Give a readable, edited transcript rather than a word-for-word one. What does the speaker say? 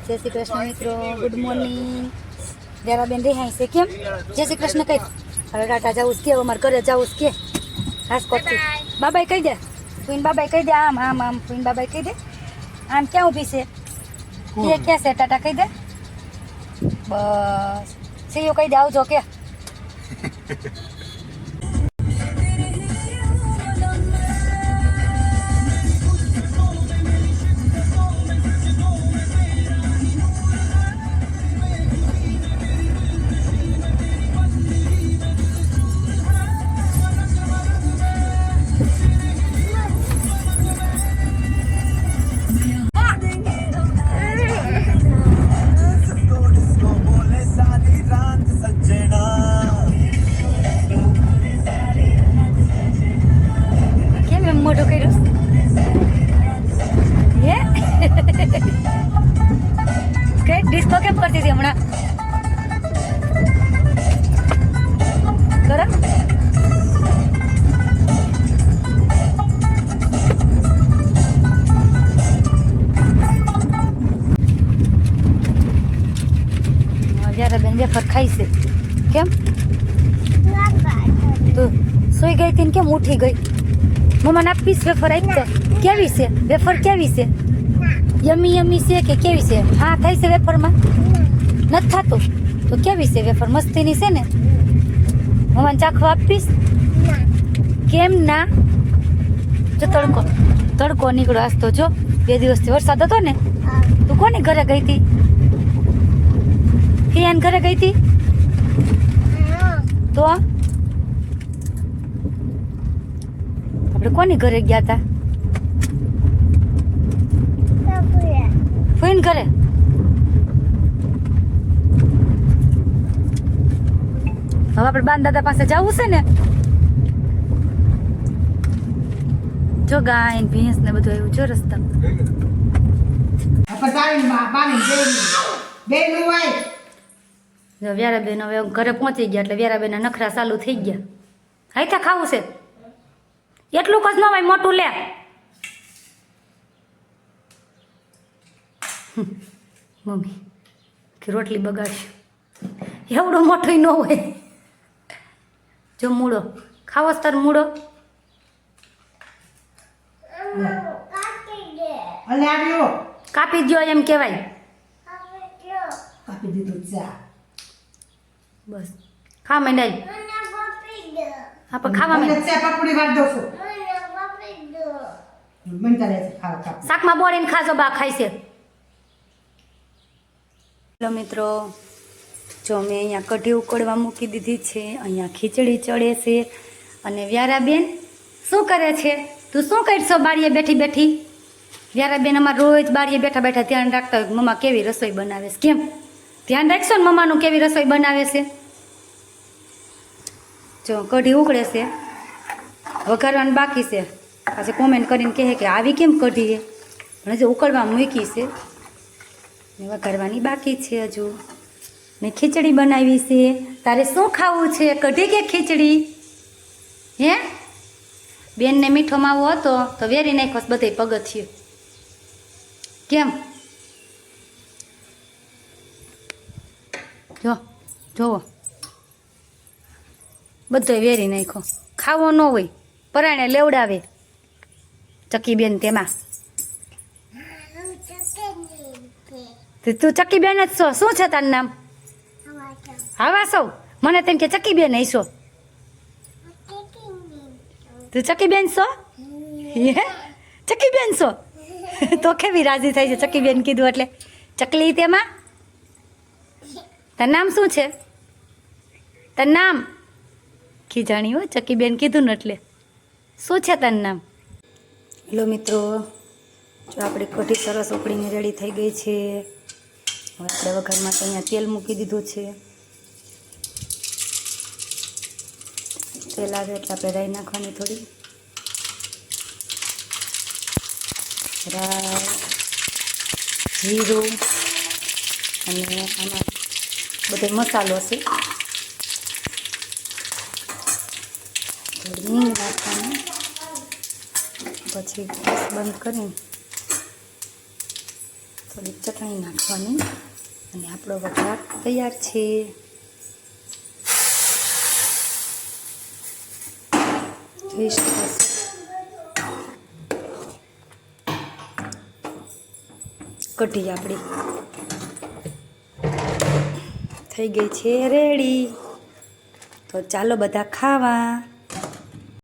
જય શ્રી કૃષ્ણ મિત્રો, good morning. દેવાબેન રેહાઈ છે કેમ? જય શ્રી કૃષ્ણ કઈ. હવે ટાટા જવું કે અમારે ઘરે જવું કે રાજકોટથી બાબાઈ કહી દે. ફૂઈન બાબાઈ કહી દે. આમ આમ આમ ફૂઈન બાબાઈ કહી દે. આમ ક્યાં ઊભી છે? એ કે છે ટાટા કહી દે. બસ સીયું કહી દે આવજો કે. મોટું કર્યું કે ડિસ્કો કેમ કરતી હતી હમણાં કરો. જ્યારે બેન વેફર ખાઈ છે કેમ તું સુઈ ગઈ હતી ને કેમ ઉઠી ગઈ? મમ્માને આપીશ વેફર આપી તો. કેવી છે વેફર? કેવી છે? યમી યમી છે કે કેવી છે? હા થાય છે વેફરમાં? નથી થતું તો કેવી છે વેફર? મસ્તીની છે ને? મમ્માને ચાખવા આપીશ? કેમ ના? જો તડકો નીકળ્યો આજ તો. જો 2 દિવસથી વરસાદ હતો ને. તું કોની ઘરે ગઈ હતી? હિયાન ઘરે ગઈ હતી તો કોની ઘરે ગયા હતા? ફોઈન ઘરે. હવે આપણે બાન દાદા પાસે જવું છે ને. જો ગાય ને ભેંસ ને બધું આવ્યું જો રસ્તા. જો વ્યારાબેન હવે ઘરે પહોંચી ગયા એટલે વ્યારાબેન ના નખરા ચાલુ થઈ ગયા. હાઈથા ખાવું છે એટલું કસ ન ભાઈ મોટું લે. મમ્મી કે રોટલી બગાડશું એવડું મોટું ન હોય. જો મૂળો ખાવો તાર મૂળો. કાપી દો એમ કેવાય. કાપી દીધું ચા. બસ ખા મંડાઈ. હા પણ ખાવા માંડ. પપડી વાર દો છું. મન કરે છે ખાવા. શાકમાં બોળીને ખાજો બા ખાય છે. હેલો મિત્રો, જો મેં અહીંયા કઢી ઉકળવા મૂકી દીધી છે. અહીંયા ખીચડી ચડે છે. અને વ્યારાબેન શું કરે છે? તું શું કરશો બારીએ બેઠી બેઠી? વ્યારાબેન અમારે રોજ બારીએ બેઠા બેઠા ધ્યાન રાખતા હોય મમ્મા કેવી રસોઈ બનાવે છે. કેમ ધ્યાન રાખશો ને મમ્માનું કેવી રસોઈ બનાવે છે? જો કઢી ઉકળે છે, વઘારવાનું બાકી છે. પાછી કોમેન્ટ કરીને કહે કે આવી કેમ કઢી? પણ હજુ ઉકળવા મૂકી છે ને વઘારવાની બાકી છે. હજુ મેં ખીચડી બનાવી છે. તારે શું ખાવું છે, કઢી કે ખીચડી? હે બેનને મીઠો માવો હતો તો વેરી નાખ્યો બધે પગથિયું. કેમ જો જોવો બધો વેરી નાખ્યો. ખાવો ન હોય પરાણે લેવડાવે ચકીબેન. તેમાં તું ચકીબેન જ છો? શું છે તારું નામ? હવા સૌ મને તેમ કે ચકીબેન હશો. તું ચકીબેન છો? ચકીબેન છો તો કેવી રાજી થાય છે ચકીબેન કીધું એટલે. ચકલી તેમાં તાર નામ શું છે? તાર નામ ખીજાણી હો ચકીબેન કીધું ને એટલે. શું છે તારું નામ? હેલો મિત્રો, જો આપણે કઢી સરસ ઉકળીને રેડી થઈ ગઈ છે. હવે આપણે વઘારમાં તો અહીંયા તેલ મૂકી દીધું છે. તેલ આવે એટલે આપણે રાઈ નાખવાની થોડી. રાઈ, જીરું અને આમાં બધો મસાલો છે. થોડી હિંગ નાખવાની. પછી ગેસ બંધ કરીને થોડી ચટણી નાખવાની અને આપણો વઘાર તૈયાર છે. જોઈ શકો છો. કઢી આપણી થઈ ગઈ છે રેડી. તો ચાલો બધા ખાવા.